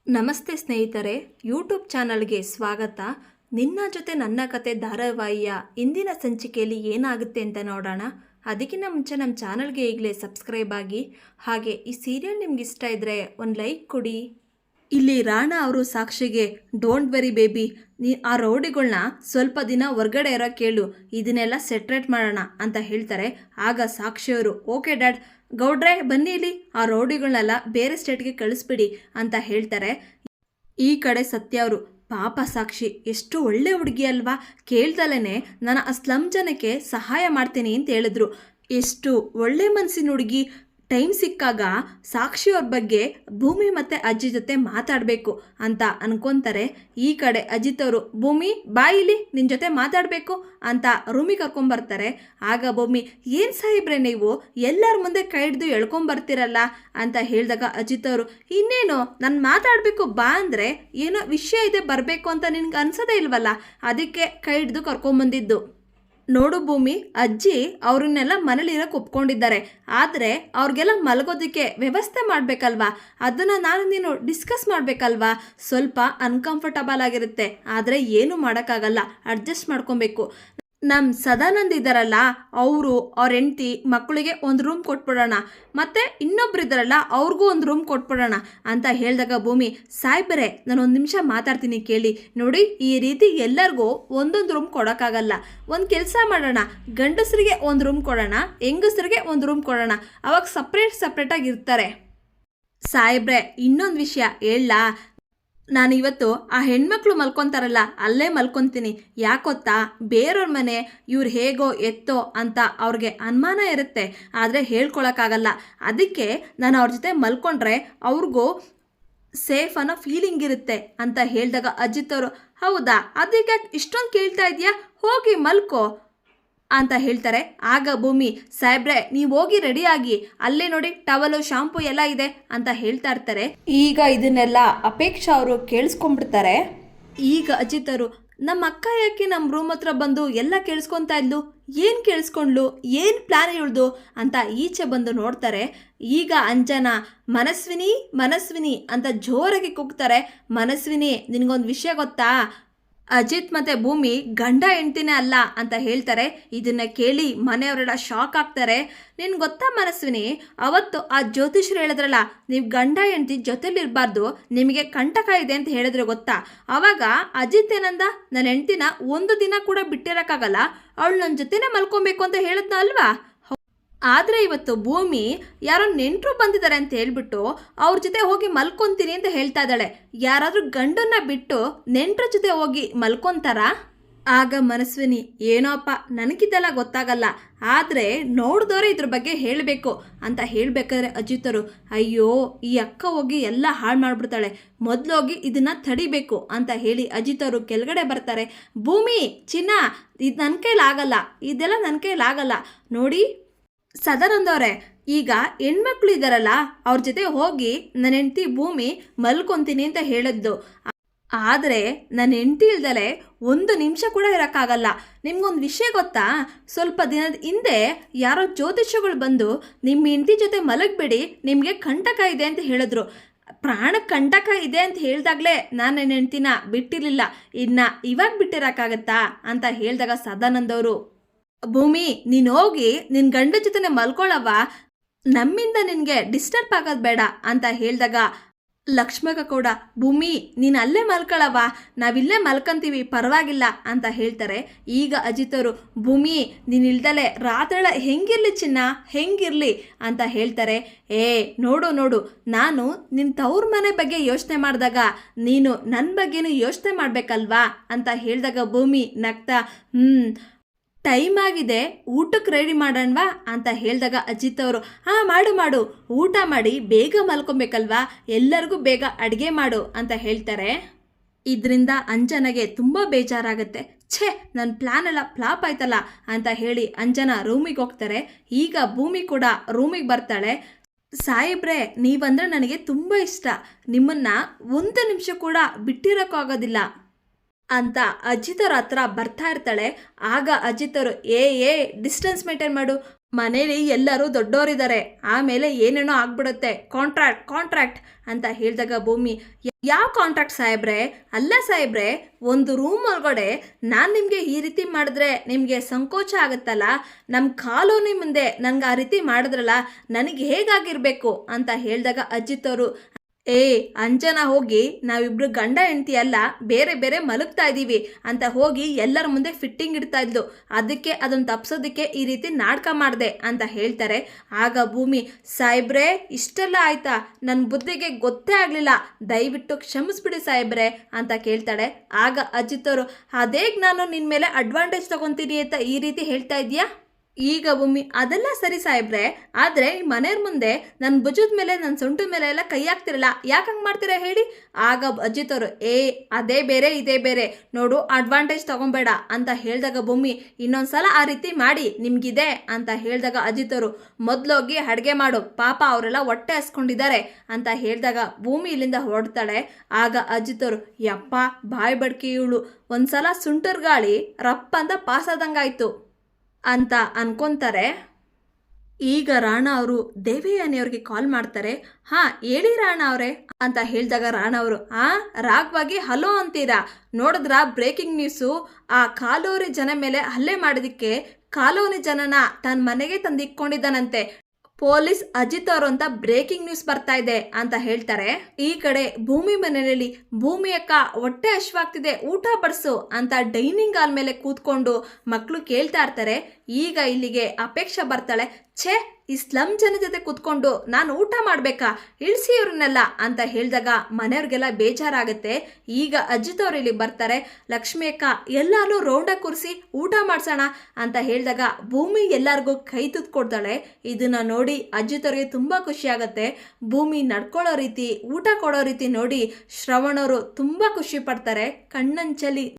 ನಮಸ್ತೆ ಸ್ನೇಹಿತರೆ, ಯೂಟ್ಯೂಬ್ ಚಾನಲ್ಗೆ ಸ್ವಾಗತ. ನಿನ್ನ ಜೊತೆ ನನ್ನ ಕತೆ ಧಾರಾವಾಹಿಯ ಇಂದಿನ ಸಂಚಿಕೆಯಲ್ಲಿ ಏನಾಗುತ್ತೆ ಅಂತ ನೋಡೋಣ. ಅದಕ್ಕಿಂತ ಮುಂಚೆ ನಮ್ಮ ಚಾನಲ್ಗೆ ಈಗಲೇ ಸಬ್ಸ್ಕ್ರೈಬ್ ಆಗಿ, ಹಾಗೆ ಈ ಸೀರಿಯಲ್ ನಿಮ್ಗೆ ಇಷ್ಟ ಇದ್ದರೆ ಒಂದು ಲೈಕ್ ಕೊಡಿ. ಇಲ್ಲಿ ರಾಣಾ ಅವರು ಸಾಕ್ಷಿಗೆ, ಡೋಂಟ್ ವೆರಿ ಬೇಬಿ, ನೀ ಆ ರೌಡಿಗಳನ್ನ ಸ್ವಲ್ಪ ದಿನ ಹೊರ್ಗಡೆ ಇರೋ ಕೇಳು, ಇದನ್ನೆಲ್ಲ ಸೆಟ್ರೇಟ್ ಮಾಡೋಣ ಅಂತ ಹೇಳ್ತಾರೆ. ಆಗ ಸಾಕ್ಷಿಯವರು, ಓಕೆ ಡ್ಯಾಡ್, ಗೌಡ್ರೆ ಬನ್ನಿ ಇಲ್ಲಿ, ಆ ರೌಡಿಗಳನ್ನೆಲ್ಲ ಬೇರೆ ಸ್ಟೇಟ್ಗೆ ಕಳಿಸ್ಬಿಡಿ ಅಂತ ಹೇಳ್ತಾರೆ. ಈ ಕಡೆ ಸತ್ಯ ಅವರು, ಪಾಪ ಸಾಕ್ಷಿ ಎಷ್ಟು ಒಳ್ಳೆ ಹುಡುಗಿ ಅಲ್ವಾ, ಕೇಳ್ದಲೇ ನಾನು ಆ ಸ್ಲಮ್ ಜನಕ್ಕೆ ಸಹಾಯ ಮಾಡ್ತೀನಿ ಅಂತ ಹೇಳಿದ್ರು. ಎಷ್ಟು ಒಳ್ಳೆ ಮನಸ್ಸಿನ ಹುಡುಗಿ. ಟೈಮ್ ಸಿಕ್ಕಾಗ ಸಾಕ್ಷಿಯವ್ರ ಬಗ್ಗೆ ಭೂಮಿ ಮತ್ತು ಅಜ್ಜಿ ಜೊತೆ ಮಾತಾಡಬೇಕು ಅಂತ ಅನ್ಕೊತಾರೆ. ಈ ಕಡೆ ಅಜಿತ್ ಅವರು, ಭೂಮಿ ಬಾಯಿಲಿ, ನಿನ್ನ ಜೊತೆ ಮಾತಾಡಬೇಕು ಅಂತ ರೂಮಿಗೆ ಕರ್ಕೊಂಬರ್ತಾರೆ. ಆಗ ಭೂಮಿ, ಏನು ಸಾಹಿಬ್ರೆ ನೀವು ಎಲ್ಲರ ಮುಂದೆ ಕೈ ಹಿಡ್ದು ಎಳ್ಕೊಂಬರ್ತೀರಲ್ಲ ಅಂತ ಹೇಳಿದಾಗ ಅಜಿತ್ ಅವರು, ಇನ್ನೇನು ನಾನು ಮಾತಾಡಬೇಕು ಬಾ ಅಂದರೆ ಏನೋ ವಿಷಯ ಇದೆ ಬರಬೇಕು ಅಂತ ನಿನ್ಗೆ ಅನ್ಸೋದೇ ಇಲ್ವಲ್ಲ, ಅದಕ್ಕೆ ಕೈ ಹಿಡ್ದು ಕರ್ಕೊಂಬಂದಿದ್ದು. ನೋಡು ಭೂಮಿ, ಅಜ್ಜಿ ಅವ್ರನ್ನೆಲ್ಲ ಮನೇಲಿರೋಕೆ ಒಪ್ಕೊಂಡಿದ್ದಾರೆ, ಆದರೆ ಅವ್ರಿಗೆಲ್ಲ ಮಲಗೋದಕ್ಕೆ ವ್ಯವಸ್ಥೆ ಮಾಡಬೇಕಲ್ವಾ, ಅದನ್ನು ನಾನು ನೀನು ಡಿಸ್ಕಸ್ ಮಾಡಬೇಕಲ್ವಾ. ಸ್ವಲ್ಪ ಅನ್ಕಂಫರ್ಟಬಲ್ ಆಗಿರುತ್ತೆ, ಆದರೆ ಏನೂ ಮಾಡೋಕ್ಕಾಗಲ್ಲ, ಅಡ್ಜಸ್ಟ್ ಮಾಡ್ಕೊಬೇಕು. ನಮ್ಮ ಸದಾನಂದ್ ಇದ್ದಾರಲ್ಲ, ಅವರು ಅವ್ರ ಹೆಂಡತಿ ಮಕ್ಕಳಿಗೆ ಒಂದು ರೂಮ್ ಕೊಟ್ಬಿಡೋಣ, ಮತ್ತು ಇನ್ನೊಬ್ರು ಇದ್ದಾರಲ್ಲ ಅವ್ರಿಗೂ ಒಂದು ರೂಮ್ ಕೊಟ್ಬಿಡೋಣ ಅಂತ ಹೇಳಿದಾಗ ಭೂಮಿ, ಸಾಯ್ಬರೇ ನಾನೊಂದು ನಿಮಿಷ ಮಾತಾಡ್ತೀನಿ ಕೇಳಿ. ನೋಡಿ, ಈ ರೀತಿ ಎಲ್ಲರಿಗೂ ಒಂದೊಂದು ರೂಮ್ ಕೊಡೋಕ್ಕಾಗಲ್ಲ. ಒಂದು ಕೆಲಸ ಮಾಡೋಣ, ಗಂಡಸರಿಗೆ ಒಂದು ರೂಮ್ ಕೊಡೋಣ, ಹೆಂಗಸರಿಗೆ ಒಂದು ರೂಮ್ ಕೊಡೋಣ, ಅವಾಗ ಸಪ್ರೇಟಾಗಿ ಇರ್ತಾರೆ. ಸಾಯ್ಬ್ರೆ ಇನ್ನೊಂದು ವಿಷಯ ಹೇಳಲಾ, ನಾನು ಇವತ್ತು ಆ ಹೆಣ್ಮಕ್ಳು ಮಲ್ಕೊತಾರಲ್ಲ ಅಲ್ಲೇ ಮಲ್ಕೊತೀನಿ. ಯಾಕೊತ್ತಾ, ಬೇರೆಯವ್ರ ಮನೆ ಇವ್ರು ಹೇಗೋ ಎತ್ತೋ ಅಂತ ಅವ್ರಿಗೆ ಅನುಮಾನ ಇರುತ್ತೆ, ಆದರೆ ಹೇಳ್ಕೊಳಕ್ಕಾಗಲ್ಲ. ಅದಕ್ಕೆ ನಾನು ಅವ್ರ ಜೊತೆ ಮಲ್ಕೊಂಡ್ರೆ ಅವ್ರಿಗೂ ಸೇಫ್ ಅನ್ನೋ ಫೀಲಿಂಗ್ ಇರುತ್ತೆ ಅಂತ ಹೇಳಿದಾಗ ಅಜಿತ್ ಅವರು, ಹೌದಾ, ಅದಕ್ಕೆ ಇಷ್ಟೊಂದು ಕೇಳ್ತಾ ಇದೆಯಾ, ಹೋಗಿ ಮಲ್ಕೋ ಅಂತ ಹೇಳ್ತಾರೆ. ಆಗ ಭೂಮಿ, ಸಾಹೇಬ್ರೆ ನೀವು ಹೋಗಿ ರೆಡಿಯಾಗಿ, ಅಲ್ಲೇ ನೋಡಿ ಟವಲು ಶಾಂಪು ಎಲ್ಲ ಇದೆ ಅಂತ ಹೇಳ್ತಾ ಇರ್ತಾರೆ. ಈಗ ಇದನ್ನೆಲ್ಲ ಅಪೇಕ್ಷಾ ಅವರು ಕೇಳಿಸ್ಕೊಂಡ್ಬಿಡ್ತಾರೆ. ಈಗ ಅಜಿತ್ ಅವರು, ನಮ್ಮ ಅಕ್ಕ ಯಾಕೆ ನಮ್ಮ ರೂಮ್ ಹತ್ರ ಬಂದು ಎಲ್ಲ ಕೇಳಿಸ್ಕೊತಾ ಇದ್ಲು, ಏನು ಕೇಳಿಸ್ಕೊಂಡ್ಲು, ಏನು ಪ್ಲ್ಯಾನ್ ಇಳ್ದು ಅಂತ ಈಚೆ ಬಂದು ನೋಡ್ತಾರೆ. ಈಗ ಅಂಜನಾ, ಮನಸ್ವಿನಿ ಅಂತ ಜೋರಾಗಿ ಕೂಗ್ತಾರೆ. ಮನಸ್ವಿನಿ, ನಿನಗೊಂದು ವಿಷಯ ಗೊತ್ತಾ, ಅಜಿತ್ ಮತ್ತು ಭೂಮಿ ಗಂಡ ಹೆಂಡ್ತಿನೇ ಅಲ್ಲ ಅಂತ ಹೇಳ್ತಾರೆ. ಇದನ್ನ ಕೇಳಿ ಮನೆಯವರೆಲ್ಲ ಶಾಕ್ ಆಗ್ತಾರೆ. ನಿನ್ಗೆ ಗೊತ್ತಾ ಮನಸ್ವಿನಿ, ಅವತ್ತು ಆ ಜ್ಯೋತಿಷ್ರು ಹೇಳಿದ್ರಲ್ಲ, ನೀವು ಗಂಡ ಹೆಂಡ್ತಿ ಜೊತೆಲಿರಬಾರ್ದು, ನಿಮಗೆ ಕಂಟಕ ಇದೆ ಅಂತ ಹೇಳಿದ್ರೆ ಗೊತ್ತಾ. ಆವಾಗ ಅಜಿತ್ ಏನಂದ, ನನ್ನ ಹೆಂಡ್ತಿನ ಒಂದು ದಿನ ಕೂಡ ಬಿಟ್ಟಿರೋಕ್ಕಾಗಲ್ಲ, ಅವಳು ನನ್ನ ಜೊತೆನೇ ಮಲ್ಕೊಬೇಕು ಅಂತ ಹೇಳಿದ್ನ ಅಲ್ವಾ. ಆದರೆ ಇವತ್ತು ಭೂಮಿ ಯಾರೋ ನೆಂಟರು ಬಂದಿದ್ದಾರೆ ಅಂತ ಹೇಳ್ಬಿಟ್ಟು ಅವ್ರ ಜೊತೆ ಹೋಗಿ ಮಲ್ಕೊತೀನಿ ಅಂತ ಹೇಳ್ತಾ ಇದ್ದಾಳೆ. ಯಾರಾದರೂ ಗಂಡನ್ನ ಬಿಟ್ಟು ನೆಂಟರ ಜೊತೆ ಹೋಗಿ ಮಲ್ಕೊತಾರ? ಆಗ ಮನಸ್ವಿನಿ, ಏನೋಪ್ಪ ನನಗಿದೆಲ್ಲ ಗೊತ್ತಾಗಲ್ಲ, ಆದರೆ ನೋಡಿದವರೇ ಇದ್ರ ಬಗ್ಗೆ ಹೇಳಬೇಕು ಅಂತ ಹೇಳಬೇಕಾದ್ರೆ ಅಜಿತರು, ಅಯ್ಯೋ ಈ ಅಕ್ಕ ಹೋಗಿ ಎಲ್ಲ ಹಾಳು ಮಾಡಿಬಿಡ್ತಾಳೆ, ಮೊದಲೋಗಿ ಇದನ್ನು ತಡಿಬೇಕು ಅಂತ ಹೇಳಿ ಅಜಿತರು ಕೆಳಗಡೆ ಬರ್ತಾರೆ. ಭೂಮಿ, ಚಿನ್ನ, ಇದು ನನ್ನ ಕೈಲಾಗಲ್ಲ, ಇದೆಲ್ಲ ನನ್ನ ಕೈಲಾಗಲ್ಲ. ನೋಡಿ ಸದಾನಂದವ್ರೆ, ಈಗ ಹೆಣ್ಮಕ್ಳು ಇದ್ದಾರಲ್ಲ ಅವ್ರ ಜೊತೆ ಹೋಗಿ ನನ್ನ ಹೆಂಡತಿ ಭೂಮಿ ಮಲ್ಕೊತೀನಿ ಅಂತ ಹೇಳಿದ್ದು, ಆದರೆ ನನ್ನ ಹೆಂಡತಿ ಇಲ್ದಲೆ ಒಂದು ನಿಮಿಷ ಕೂಡ ಇರೋಕ್ಕಾಗಲ್ಲ. ನಿಮ್ಗೊಂದು ವಿಷಯ ಗೊತ್ತಾ, ಸ್ವಲ್ಪ ದಿನದ ಹಿಂದೆ ಯಾರೋ ಜ್ಯೋತಿಷ್ಯಗಳು ಬಂದು ನಿಮ್ಮ ಹೆಂಡತಿ ಜೊತೆ ಮಲಗಬೇಡಿ, ನಿಮಗೆ ಕಂಟಕ ಇದೆ ಅಂತ ಹೇಳಿದ್ರು. ಪ್ರಾಣ ಕಂಟಕ ಇದೆ ಅಂತ ಹೇಳಿದಾಗಲೇ ನಾನು ನನ್ನ ಹೆಂಡ್ತಿನ ಬಿಟ್ಟಿರಲಿಲ್ಲ, ಇನ್ನು ಇವಾಗ ಬಿಟ್ಟಿರೋಕ್ಕಾಗತ್ತಾ ಅಂತ ಹೇಳಿದಾಗ ಸದಾನಂದವರು, ಭೂಮಿ ನೀನು ಹೋಗಿ ನಿನ್ನ ಗಂಡ ಜೊತೆ ಮಲ್ಕೊಳ್ಳವ, ನಮ್ಮಿಂದ ನಿನಗೆ ಡಿಸ್ಟರ್ಬ್ ಆಗೋದು ಬೇಡ ಅಂತ ಹೇಳಿದಾಗ ಲಕ್ಷ್ಮಕ್ಕ ಕೂಡ, ಭೂಮಿ ನೀನು ಅಲ್ಲೇ ಮಲ್ಕೊಳ್ಳವ, ನಾವಿಲ್ಲೇ ಮಲ್ಕೊಂತೀವಿ ಪರವಾಗಿಲ್ಲ ಅಂತ ಹೇಳ್ತಾರೆ. ಈಗ ಅಜಿತ್ ಅವರು, ಭೂಮಿ ನೀನು ಇಲ್ದಲೆ ರಾತ್ರಿಳ ಹೆಂಗಿರಲಿ ಚಿನ್ನ, ಹೆಂಗಿರಲಿ ಅಂತ ಹೇಳ್ತಾರೆ. ನೋಡು ನಾನು ನಿನ್ನ ತವ್ರ ಮನೆ ಬಗ್ಗೆ ಯೋಚನೆ ಮಾಡಿದಾಗ ನೀನು ನನ್ನ ಬಗ್ಗೆನೂ ಯೋಚನೆ ಮಾಡಬೇಕಲ್ವಾ ಅಂತ ಹೇಳಿದಾಗ ಭೂಮಿ ನಗ್ತಾ, ಟೈಮ್ ಆಗಿದೆ, ಊಟಕ್ಕೆ ರೆಡಿ ಮಾಡೋಣವಾ ಅಂತ ಹೇಳಿದಾಗ ಅಜಿತ್ ಅವರು, ಹಾಂ ಮಾಡು, ಊಟ ಮಾಡಿ ಬೇಗ ಮಲ್ಕೊಬೇಕಲ್ವಾ, ಎಲ್ಲರಿಗೂ ಬೇಗ ಅಡುಗೆ ಮಾಡು ಅಂತ ಹೇಳ್ತಾರೆ. ಇದರಿಂದ ಅಂಜನಾಗೆ ತುಂಬ ಬೇಜಾರಾಗುತ್ತೆ. ನನ್ನ ಪ್ಲ್ಯಾನ್ ಎಲ್ಲ ಫ್ಲಾಪ್ ಆಯ್ತಲ್ಲ ಅಂತ ಹೇಳಿ ಅಂಜನಾ ರೂಮಿಗೆ ಹೋಗ್ತಾರೆ. ಈಗ ಭೂಮಿ ಕೂಡ ರೂಮಿಗೆ ಬರ್ತಾಳೆ. ಸಾಯಿಬ್ರೆ ನೀವಂದ್ರೆ ನನಗೆ ತುಂಬ ಇಷ್ಟ, ನಿಮ್ಮನ್ನು ಒಂದು ನಿಮಿಷ ಕೂಡ ಬಿಟ್ಟಿರೋಕ್ಕಾಗೋದಿಲ್ಲ ಅಂತ ಅಜಿತ್ ಅವ್ರ ಹತ್ರ ಬರ್ತಾ ಇರ್ತಾಳೆ. ಆಗ ಅಜಿತ್ ಅವರು, ಡಿಸ್ಟೆನ್ಸ್ ಮೇಂಟೈನ್ ಮಾಡು, ಮನೇಲಿ ಎಲ್ಲರೂ ದೊಡ್ಡವರಿದ್ದಾರೆ, ಆಮೇಲೆ ಏನೇನೋ ಆಗ್ಬಿಡುತ್ತೆ, ಕಾಂಟ್ರಾಕ್ಟ್ ಕಾಂಟ್ರಾಕ್ಟ್ ಅಂತ ಹೇಳಿದಾಗ ಭೂಮಿ, ಯಾವ ಕಾಂಟ್ರಾಕ್ಟ್ ಸಾಹೇಬ್ರೆ? ಅಲ್ಲ ಸಾಹೇಬ್ರೆ, ಒಂದು ರೂಮ್ ಒಳಗಡೆ ನಾನು ನಿಮಗೆ ಈ ರೀತಿ ಮಾಡಿದ್ರೆ ನಿಮಗೆ ಸಂಕೋಚ ಆಗುತ್ತಲ್ಲ, ನಮ್ಮ ಕಾಲೋನಿ ಮುಂದೆ ನನಗೆ ಆ ರೀತಿ ಮಾಡಿದ್ರಲ್ಲ, ನನಗೆ ಹೇಗಾಗಿರಬೇಕು ಅಂತ ಹೇಳಿದಾಗ ಅಜಿತ್ ಅವರು, ಅಂಜನಾ ಹೋಗಿ ನಾವಿಬ್ರು ಗಂಡ ಹೆಂಡತಿ ಅಲ್ಲ, ಬೇರೆ ಬೇರೆ ಮಲಗ್ತಾ ಇದ್ದೀವಿ ಅಂತ ಹೋಗಿ ಎಲ್ಲರ ಮುಂದೆ ಫಿಟ್ಟಿಂಗ್ ಇಡ್ತಾ ಇದ್ಲು, ಅದಕ್ಕೆ ಅದನ್ನು ತಪ್ಸೋದಕ್ಕೆ ಈ ರೀತಿ ನಾಟಕ ಮಾಡಿದೆ ಅಂತ ಹೇಳ್ತಾರೆ. ಆಗ ಭೂಮಿ, ಸಾಹೇಬ್ರೆ ಇಷ್ಟೆಲ್ಲ ಆಯ್ತಾ? ನನ್ನ ಬುದ್ಧಿಗೆ ಗೊತ್ತೇ ಆಗಲಿಲ್ಲ, ದಯವಿಟ್ಟು ಕ್ಷಮಿಸ್ಬಿಡಿ ಸಾಹೇಬ್ರೆ ಅಂತ ಕೇಳ್ತಾಳೆ. ಆಗ ಅಜಿತ್ ಅವರು, ಅದೇಗೆ ನಾನು ನಿನ್ನ ಮೇಲೆ ಅಡ್ವಾಂಟೇಜ್ ತಗೊತೀನಿ ಅಂತ ಈ ರೀತಿ ಹೇಳ್ತಾ ಇದೆಯಾ? ಈಗ ಭೂಮಿ, ಅದೆಲ್ಲ ಸರಿ ಸಾಹೇಬ್ರೆ, ಆದರೆ ಈ ಮನೆಯವ್ರ ಮುಂದೆ ನನ್ನ ಭುಜದ ಮೇಲೆ ನನ್ನ ಸೊಂಟದ ಮೇಲೆ ಎಲ್ಲ ಕೈ ಹಾಕ್ತಿರಲ್ಲ, ಯಾಕೆ ಹಂಗೆ ಮಾಡ್ತೀರಾ ಹೇಳಿ? ಆಗ ಅಜಿತ್ ಅವರು, ಅದೇ ಬೇರೆ ಇದೇ ಬೇರೆ, ನೋಡು ಅಡ್ವಾಂಟೇಜ್ ತಗೊಬೇಡ ಅಂತ ಹೇಳಿದಾಗ ಭೂಮಿ, ಇನ್ನೊಂದ್ಸಲ ಆ ರೀತಿ ಮಾಡಿ ನಿಮ್ಗಿದೆ ಅಂತ ಹೇಳಿದಾಗ ಅಜಿತ್ ಅವರು, ಮೊದಲೋಗಿ ಅಡುಗೆ ಮಾಡು, ಪಾಪ ಅವರೆಲ್ಲ ಹೊಟ್ಟೆ ಹಸ್ಕೊಂಡಿದ್ದಾರೆ ಅಂತ ಹೇಳಿದಾಗ ಭೂಮಿ ಇಲ್ಲಿಂದ ಹೊರಡ್ತಾಳೆ. ಆಗ ಅಜಿತ್ ಅವರು, ಯಪ್ಪ ಬಾಯ್ ಬಡ್ಕಿ ಇವಳು, ಒಂದ್ಸಲ ಸುಂಟರ್ ಗಾಳಿ ರಪ್ಪ ಅಂತ ಪಾಸಾದಂಗಾಯ್ತು ಅಂತ ಅನ್ಕೊಂತಾರೆ. ಈಗ ರಾಣಾ ಅವರು ದೇವಯಾನಿಯವ್ರಿಗೆ ಕಾಲ್ ಮಾಡ್ತಾರೆ. ಹೇಳಿ ರಾಣಾ ಅವರೇ ಅಂತ ಹೇಳಿದಾಗ ರಾಣಾ ಅವರು, ರಾಗವಾಗಿ ಹಲೋ ಅಂತೀರಾ? ನೋಡಿದ್ರಾ ಬ್ರೇಕಿಂಗ್ ನ್ಯೂಸು? ಆ ಕಾಲೋನಿ ಜನ ಮೇಲೆ ಹಲ್ಲೆ ಮಾಡೋದಕ್ಕೆ ಕಾಲೋನಿ ಜನನ ತನ್ನ ಮನೆಗೆ ತಂದಿಕ್ಕೊಂಡಿದ್ದಾನಂತೆ ಪೊಲೀಸ್ ಅಜಿತ್ ಅವರು ಅಂತ ಬ್ರೇಕಿಂಗ್ ನ್ಯೂಸ್ ಬರ್ತಾ ಇದೆ ಅಂತ ಹೇಳ್ತಾರೆ. ಈ ಕಡೆ ಭೂಮಿ ಮನೆಯಲ್ಲಿ, ಭೂಮಿ ಅಕ್ಕ ಹೊಟ್ಟೆ ಹಶ್ವಾಗ್ತಿದೆ, ಊಟ ಬಡಿಸು ಅಂತ ಡೈನಿಂಗ್ ಹಾಲ್ ಮೇಲೆ ಕೂತ್ಕೊಂಡು ಮಕ್ಕಳು ಕೇಳ್ತಾ ಇರ್ತಾರೆ. ಈಗ ಇಲ್ಲಿಗೆ ಅಪೇಕ್ಷೆ ಬರ್ತಾಳೆ. ಛೇ, ಈ ಸ್ಲಮ್ ಜನ ಜೊತೆ ಕೂತ್ಕೊಂಡು ನಾನು ಊಟ ಮಾಡಬೇಕಾ, ಇಳಿಸಿ ಇವ್ರನ್ನೆಲ್ಲ ಅಂತ ಹೇಳಿದಾಗ ಮನೆಯವ್ರಿಗೆಲ್ಲ ಬೇಜಾರಾಗುತ್ತೆ. ಈಗ ಅಜಿತ್ ಅವ್ರು ಇಲ್ಲಿ ಬರ್ತಾರೆ. ಲಕ್ಷ್ಮಿ ಅಕ್ಕ ಎಲ್ಲರೂ ರೌಂಡಾಗಿ ಕೂರಿಸಿ ಊಟ ಮಾಡಿಸೋಣ ಅಂತ ಹೇಳಿದಾಗ ಭೂಮಿ ಎಲ್ಲರಿಗೂ ಕೈ ತುತ್ಕೊಡ್ತಾಳೆ. ಇದನ್ನ ನೋಡಿ ಅಜಿತ್ ಅವ್ರಿಗೆ ತುಂಬ ಖುಷಿ ಆಗುತ್ತೆ. ಭೂಮಿ ನಡ್ಕೊಳ್ಳೋ ರೀತಿ, ಊಟ ಕೊಡೋ ರೀತಿ ನೋಡಿ ಶ್ರವಣವರು ತುಂಬ ಖುಷಿ ಪಡ್ತಾರೆ. ಕಣ್ಣಂಚಲಿ